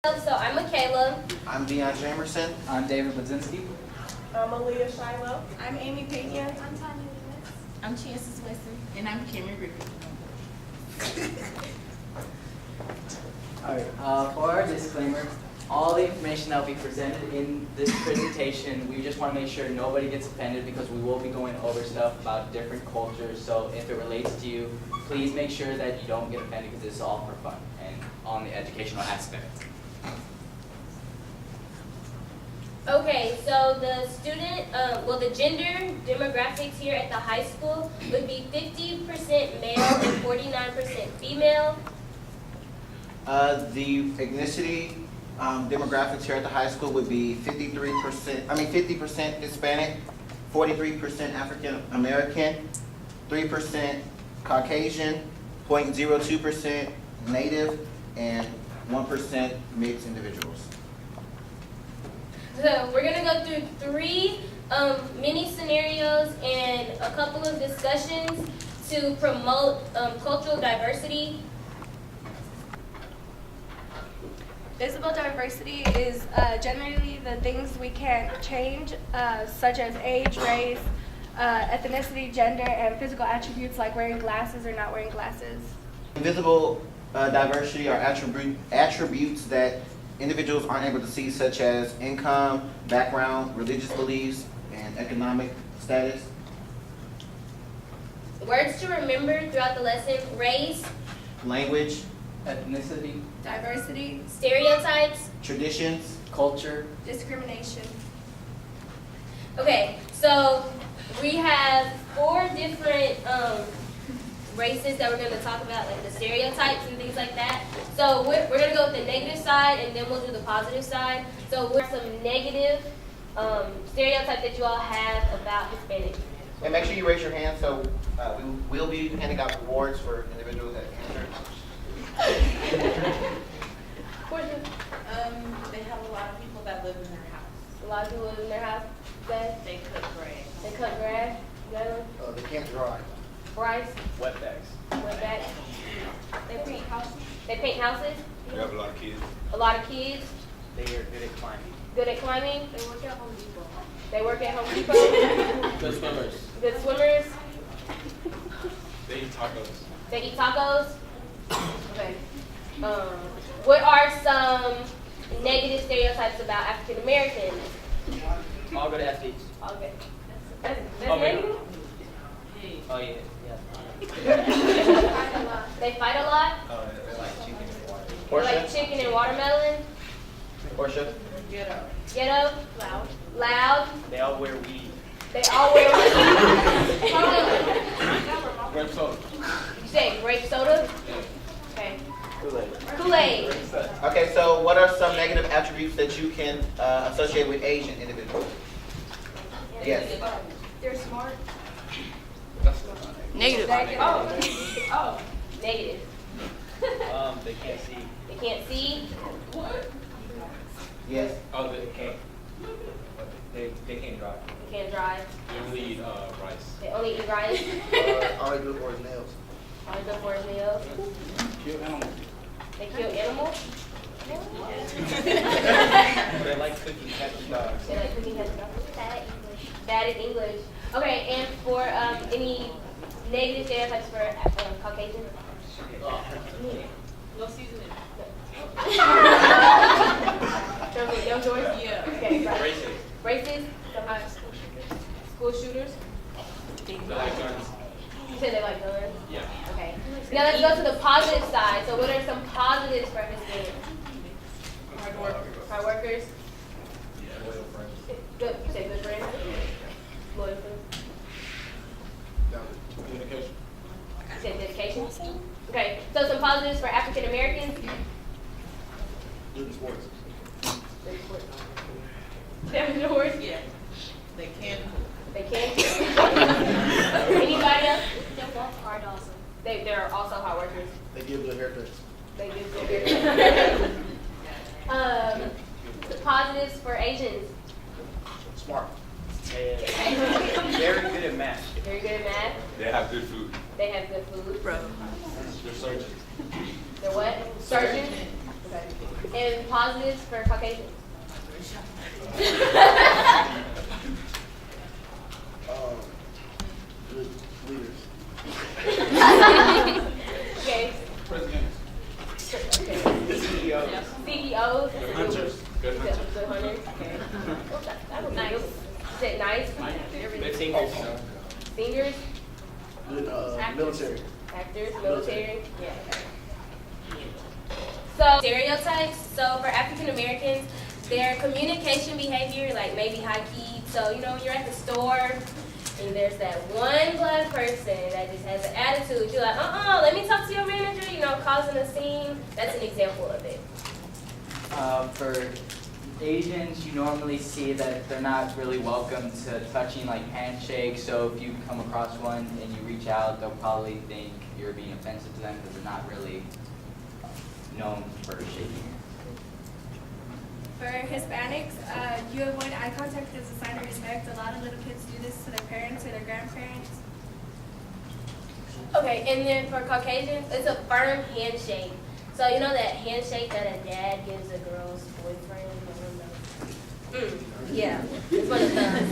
So I'm Michaela. I'm Deion Jamerson. I'm David Budzinski. I'm Aaliyah Shiloh. I'm Amy Pena. I'm Tanya Lewis. I'm Chances Weston. And I'm Cameron Griffin. Alright, for our disclaimer, all the information that will be presented in this presentation, we just want to make sure nobody gets offended because we will be going over stuff about different cultures. So if it relates to you, please make sure that you don't get offended because this is all for fun and on the educational aspect. Okay, so the the gender demographics here at the high school would be 50% male and 49% female. The ethnicity demographics here at the high school would be 50% Hispanic, 43% African American, 3% Caucasian, 0.02% Native, and 1% mixed individuals. So we're going to go through three mini scenarios and a couple of discussions to promote cultural diversity. Visible diversity is generally the things we can't change, such as age, race, ethnicity, gender, and physical attributes like wearing glasses or not wearing glasses. Invisible diversity are attributes that individuals aren't able to see, such as income, background, religious beliefs, and economic status. Words to remember throughout the lesson: race, Language, Ethnicity, Diversity, stereotypes. traditions, culture, discrimination. Okay, so we have four different races that we're going to talk about, like the stereotypes and things like that. So we're going to go with the negative side, and then we'll do the positive side. So what are some negative stereotypes that you all have about Hispanic? and make sure you raise your hand, so we will be handing out rewards for individuals that answer. They have a lot of people that live in their house. A lot of people live in their house. They cut grass. They cut grass. They can't drive. Bryce, wetbacks. went back. They paint houses. They paint houses. We have a lot of kids. A lot of kids. They are good at climbing. Good at climbing. They work at Home Depot. They work at Home Depot. Good swimmers. Good swimmers. They eat tacos. They eat tacos. Okay. What are some negative stereotypes about African Americans? All good athletes. Okay. That's Oh, wait. negative? Oh yeah, They fight a lot. They like chicken and water. They Portia? like chicken and watermelon. Portia? Ghetto. Loud. Loud. They all wear weed. They all wear Grape soda. You say grape soda? Okay. Kool-Aid. Kool-Aid. Okay, so what are some negative attributes that you can associate with Asian individuals? Yes. They're smart. Negative. Oh. Negative. They can't see. They can't see. Yes. Oh, they can't. They can't drive. They can't drive. They only eat rice. They only eat rice. All they do for his nails. All they go for is meals. Kill animals. They kill animals. They like cooking catch dogs. They like cooking hot dogs. Bad at English. Okay, and for any negative stereotypes for Caucasian? No seasoning. Young George? Yeah. Okay, right. Racist. Racist? School shooters? They like guns. You said they like guns? Yeah. Okay. Now let's go to the positive side. So what are some positives for Hispanic? Hard workers. Hard workers? Loyal friends. Good. You say good friends? Loyal friends? Communication. You said dedication? Okay. So some positives for African Americans? Good in sports. Seven George? Yeah. They can. They can. Anybody else? They work hard also. They're also hard workers. They give good haircuts. They do good. The positives for Asians. Smart. Very good at math. Very good at math. They have good food. They have good food. Bro. They're surgeons. They're what? Surgeons. Okay. And positives for Caucasians. Good leaders. Okay. Presidents. CEOs. CEOs. Hunters. Good hunters. Good hunters. Okay. Well, that was nice. Is it nice? Good singers. Singers, Good military. actors, military. Yeah. So stereotypes. So for African Americans, their communication behavior, like maybe high key. So you know, when you're at the store and there's that one black person that just has an attitude, you're like, let me talk to your manager. You know, causing a scene. That's an example of it. For Asians, you normally see that they're not really welcome to touching like handshakes. So if you come across one and you reach out, they'll probably think you're being offensive to them because they're not really known for shaking. For Hispanics, you avoid eye contact as a sign of respect. A lot of little kids do this to their parents or their grandparents. Okay, and then for Caucasians, it's a firm handshake. So you know that handshake that a dad gives a girl's boyfriend? Yeah, it's one of those.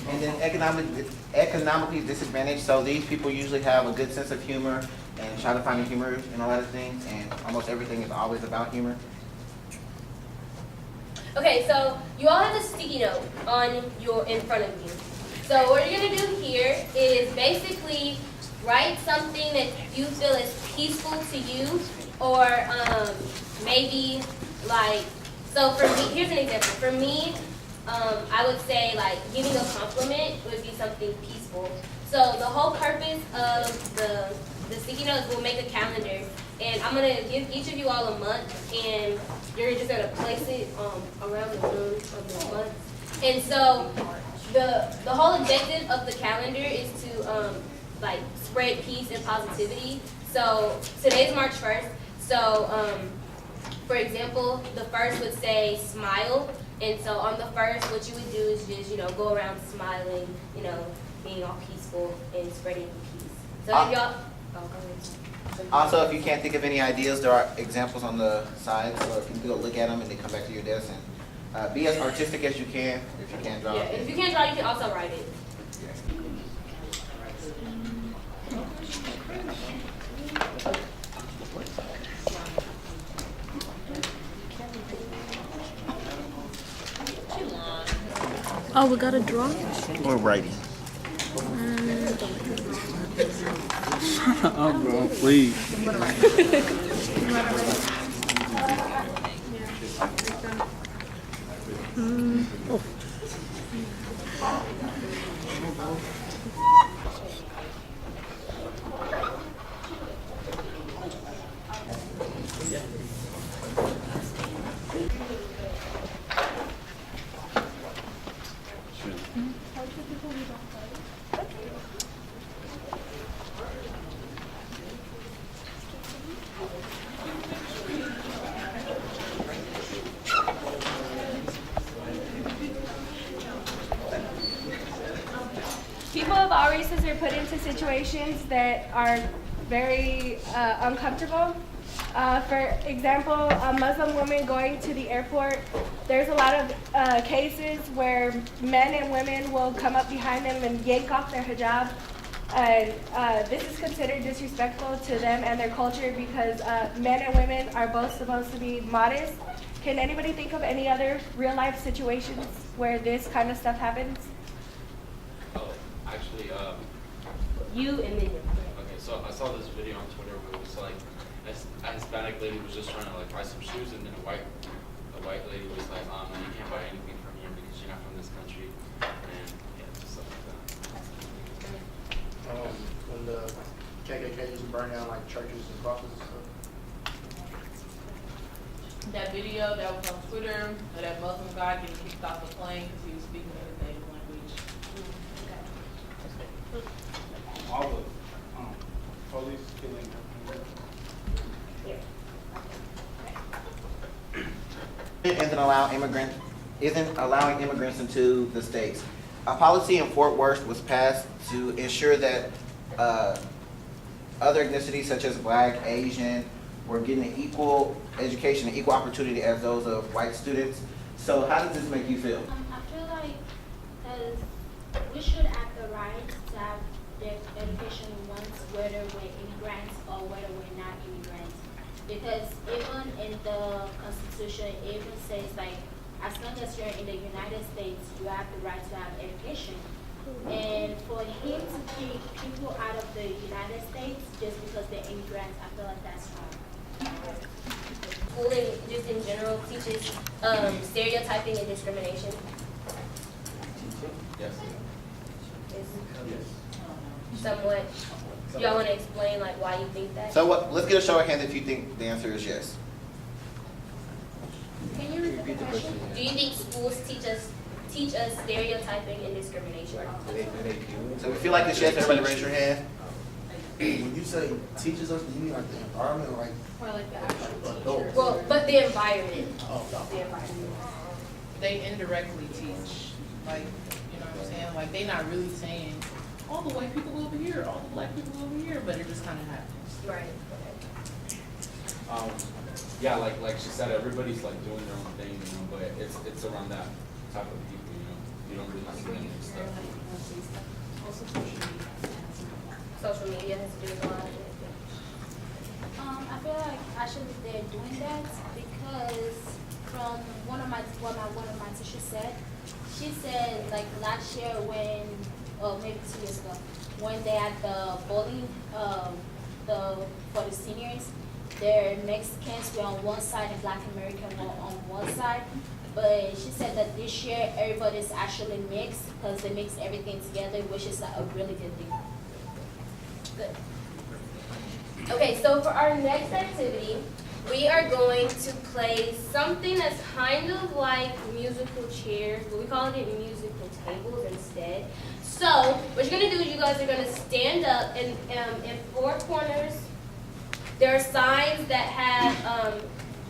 And then economically disadvantaged, so these people usually have a good sense of humor and try to find the humor in a lot of things, and almost everything is always about humor. Okay, so you all have a sticky note in front of you. So what you're gonna do here is basically write something that you feel is peaceful to you, or maybe like, so for me, here's an example. For me, I would say like giving a compliment would be something peaceful. So the whole purpose of the sticky notes, we'll make a calendar, and I'm gonna give each of you all a month, and you're just gonna place it around the room of this month. And so the whole objective of the calendar is to like spread peace and positivity. So today's March 1st. So for example, the first would say smile. And so on the first, what you would do is just, you know, go around smiling, you know, being all peaceful and spreading peace. So if y'all, go ahead. Also, if you can't think of any ideas, there are examples on the side, so if you can go look at them and then come back to your desk and be as artistic as you can. If you can't draw, Yeah, and if you can't draw, you can also write it. Oh, we gotta draw? Or writing. Oh, bro, please. People of all races are put into situations that are very uncomfortable. For example, a Muslim woman going to the airport, there's a lot of cases where men and women will come up behind them and yank off their hijab. And this is considered disrespectful to them and their culture because men and women are both supposed to be modest. Can anybody think of any other real life situations where this kind of stuff happens? Oh, actually, You and then you. okay, so I saw this video on Twitter where it was like a Hispanic lady was just trying to like buy some shoes, and then a white lady was like, you can't buy anything from here because you're not from this country, and yeah, just stuff like that. When the KKK used to burn down like churches and crosses and stuff. That video that was on Twitter of that Muslim guy getting kicked off the plane because he was speaking in his native language. All the police killing. Isn't allowing immigrants into the states. A policy in Fort Worth was passed to ensure that other ethnicities such as Black, Asian, were getting an equal education and equal opportunity as those of white students. So how does this make you feel? I feel like we should have the right to have the education we want, whether we're immigrants or whether we're not immigrants. Because even in the Constitution, it even says like, as long as you're in the United States, you have the right to have education. And for him to kick people out of the United States just because they're immigrants, I feel like that's wrong. Schooling, just in general, teaches stereotyping and discrimination. Yes. Is somewhat. Do y'all want to explain like why you think that? So what? Let's get a show of hands if you think the answer is yes. Can you repeat the question? Do you think schools teach us stereotyping and discrimination? So if you feel like this yes, everybody raise your hand. When you say teaches us, do you mean like the environment or like Or like the actual adults? Well, but the environment. Oh, no. The environment. they indirectly teach, like, you know what I'm saying? Like, they not really saying, all the white people over here, all the black people over here, but it just kind of happens. Right. Yeah, like she said, everybody's like doing their own thing, you know, but it's around that type of people, you know. You don't really see them and stuff. Also social media. Social media has to do with a lot of it. I feel like actually they're doing that because from one of my teachers said, she said like last year when, or maybe 2 years ago, when they had the bowling, for the seniors, their Mexicans were on one side and Black Americans were on one side. But she said that this year everybody's actually mixed because they mix everything together, which is like a really good thing. Good. Okay, so for our next activity, we are going to play something that's kind of like musical chairs, but we call it musical tables instead. So what you're gonna do is you guys are gonna stand up in four corners. There are signs that have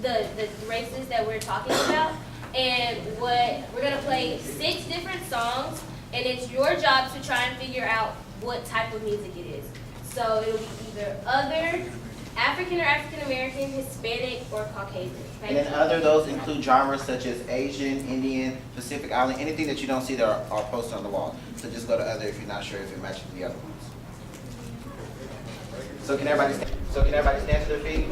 the races that we're talking about, and we're gonna play 6 different songs, and it's your job to try and figure out what type of music it is. So it'll be either other, African or African American, Hispanic, or Caucasian. Okay? And then other, those include genres such as Asian, Indian, Pacific Island, anything that you don't see that are posted on the wall. So just go to other if you're not sure if it matches the other ones. So can everybody stand to their feet?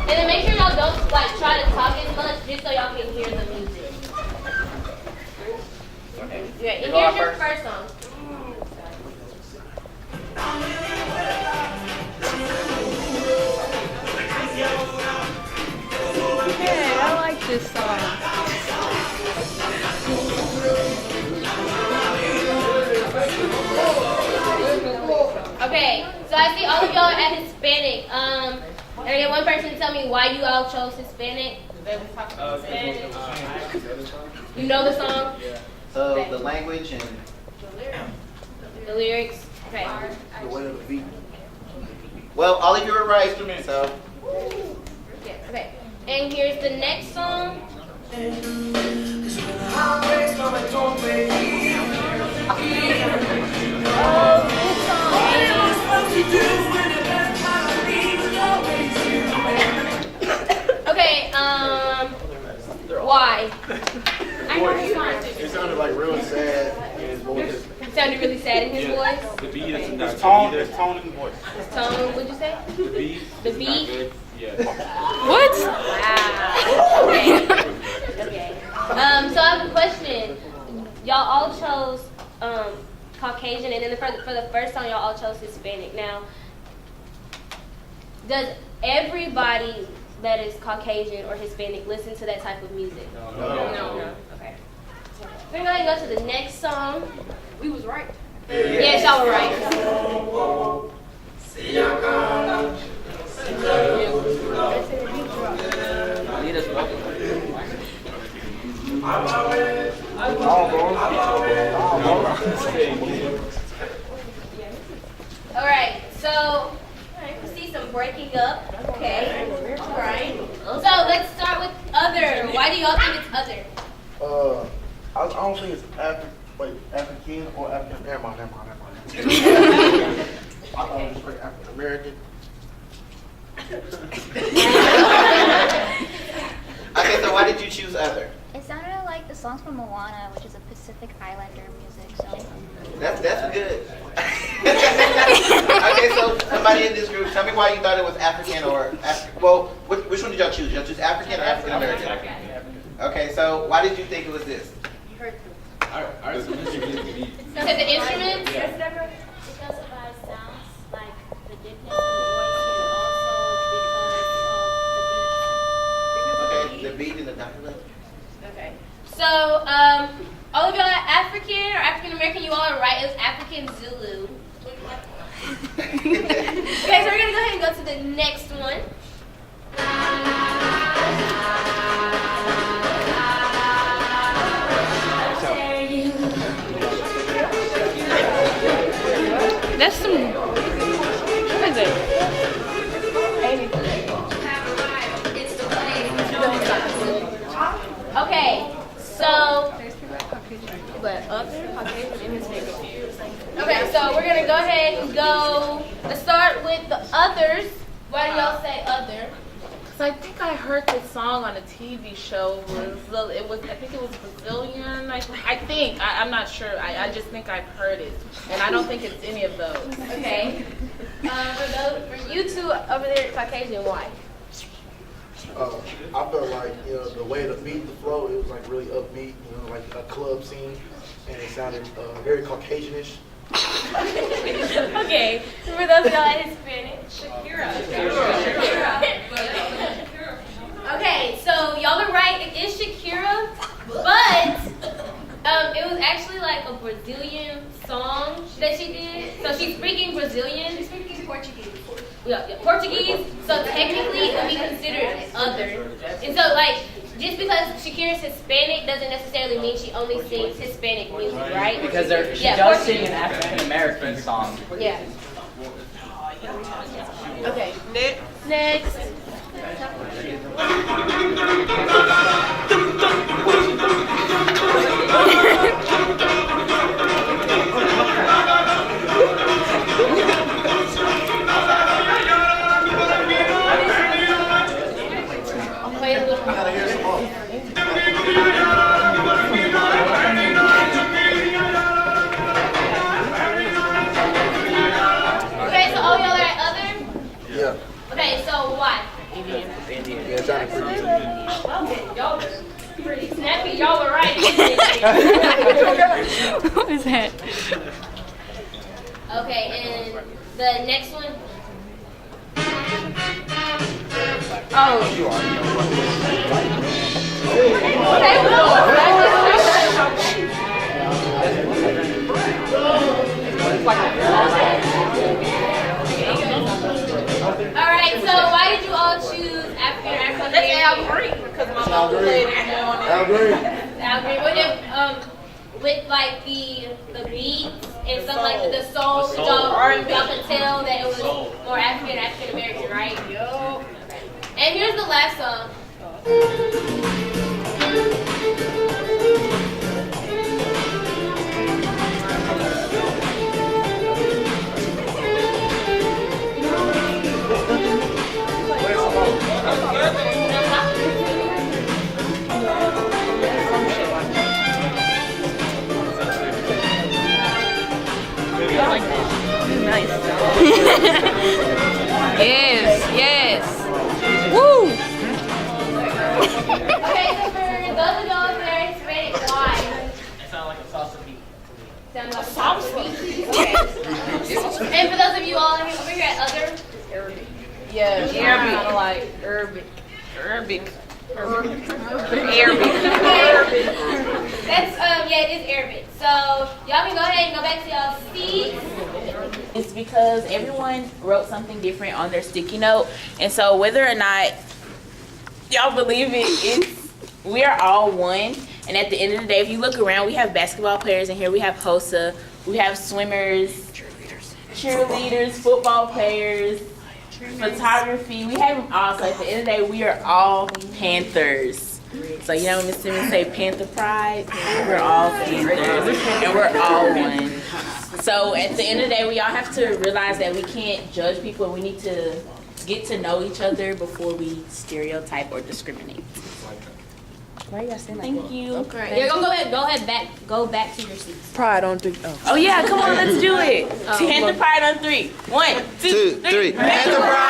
And then make sure y'all don't like try to talk as much, just so y'all can hear the music. Yeah, and here's your first song. Hey, I like this song. Okay, so I see all of y'all at Hispanic. And I get one person to tell me why you all chose Hispanic. You know the song? So Okay. the language and The lyrics? Okay. The way of the feet. well, all of you are right. So Yeah, okay. And here's the next song. Okay, why? I know it's fine. It sounded like real sad in his voice. It sounded really sad in his voice. The beat is not His tone, good his tone in the voice. His tone, what'd you say? either. The beat. The is not beat? good. Yeah. What? Wow. Okay. Okay. So I have a question. Y'all all chose Caucasian, and then for the first song, y'all all chose Hispanic. Now, does everybody that is Caucasian or Hispanic listen to that type of music? No. Okay. We're gonna go to the next song. We was right. Yes, y'all were right. All right, so we see some breaking up. Okay, all right. So let's start with other. Why do y'all think it's other? I don't think it's African or African. Never mind. Pacific Islander music, so. That's good. Okay, so somebody in this group, tell me why you thought it was African or well, which one did y'all choose? Did y'all choose African or African American? Okay, so why did you think it was this? Our instruments are really deep. Because the instruments? Because of our sounds, like the deepness of the voice, and also because of the beat. Okay, the beat and the dialect. Okay. So, all of y'all are African or African American, you all are right. It was African Zulu. Okay, so we're gonna go ahead and go to the next one. That's some. What is it? Okay, so. Okay, so we're gonna go ahead and go. Let's start with the others. Why do y'all say other? So I think I heard this song on a TV show. I think it was Brazilian. I'm not sure. I just think I've heard it, and I don't think it's any of those. Okay. For you two over there, Caucasian, why? I felt like, the way the beat, the flow, it was like really upbeat, like a club scene, and it sounded very Caucasianish. Okay. For those of y'all that Hispanic, Shakira. Okay, so y'all are right. It is Shakira, but it was actually like a Brazilian song that she did. So she's speaking Brazilian. She's speaking Portuguese. Yeah, Portuguese. So technically, it would be considered other. And so, like, just because Shakira's Hispanic doesn't necessarily mean she only sings Hispanic music, right? Because she does Portuguese. sing an African American song. Yeah. Okay. Next. Wait a little. Gotta hear some more. Okay, so all y'all are at other? Yeah. Okay, so why? Yeah, it sounded pretty good. Y'all were pretty snappy. Y'all were right. What is that? Okay, and the next one? Oh. Alright, so why did you all choose African American? That's Al Green, because my mom played it on it. Al Green. Al Green. With like the beats and stuff like the soul, y'all could tell that it was more African American, right? Yup. And here's the last song. Nice. Yes. Woo! Okay, so for those of y'all that are Hispanic, why? It sounded like a salsa beat. Sound like salsa. Okay. And for those of you all over here at other, Yeah, kind of like Arabic. that's yeah, it is Arabic. So y'all can go ahead and go back to y'all seats. It's because everyone wrote something different on their sticky note, and so whether or not y'all believe it, we are all one. And at the end of the day, if you look around, we have basketball players in here, we have HOSA, we have swimmers, cheerleaders, football players, photography. We have them all. So at the end of the day, we are all Panthers. So you know when Miss Simmons say Panther Pride, we're all Panthers, and we're all one. So at the end of the day, we all have to realize that we can't judge people, and we need to get to know each other before we stereotype or discriminate. Why you gotta stand like Thank you. Yeah, go back to your seats. Pride on 3. Oh. Oh yeah, come on, let's do it. Panther Pride on 3. 1, 2, 3. Panther Pride!